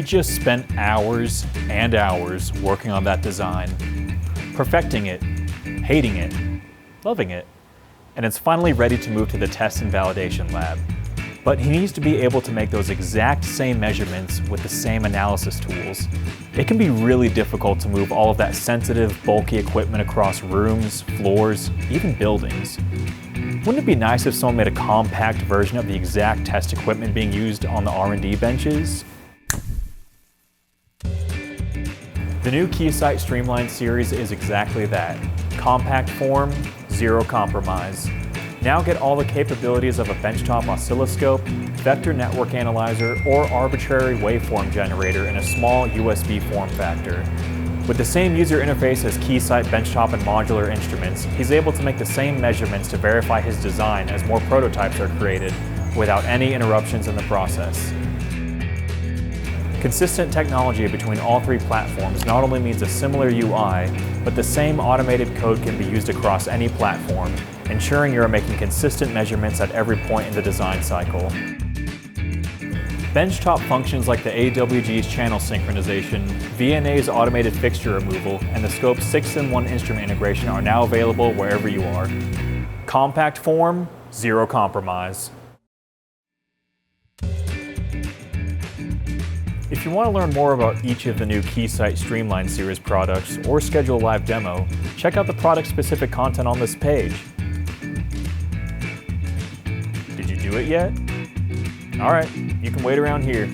just spent hours and hours working on that design, perfecting it, hating it, loving it, and it's finally ready to move to the test and validation lab. But he needs to be able to make those exact same measurements with the same analysis tools. It can be really difficult to move all of that sensitive, bulky equipment across rooms, floors, even buildings. Wouldn't it be nice if someone made a compact version of the exact test equipment being used on the R&D benches? The new Keysight Streamline series is exactly that. Compact form, zero compromise. Now get all the capabilities of a benchtop oscilloscope, vector network analyzer, or arbitrary waveform generator in a small USB form factor. With the same user interface as Keysight benchtop and modular instruments, he's able to make the same measurements to verify his design as more prototypes are created, without any interruptions in the process. Consistent technology between all three platforms not only means a similar UI, but the same automated code can be used across any platform, ensuring you are making consistent measurements at every point in the design cycle. Benchtop functions like the AWG's channel synchronization, VNA's automated fixture removal, and the scope's 6-in-1 instrument integration are now available wherever you are. Compact form, zero compromise. If you want to learn more about each of the new Keysight Streamline series products or schedule a live demo, check out the product-specific content on this page. Did you do it yet? All right, you can wait around here.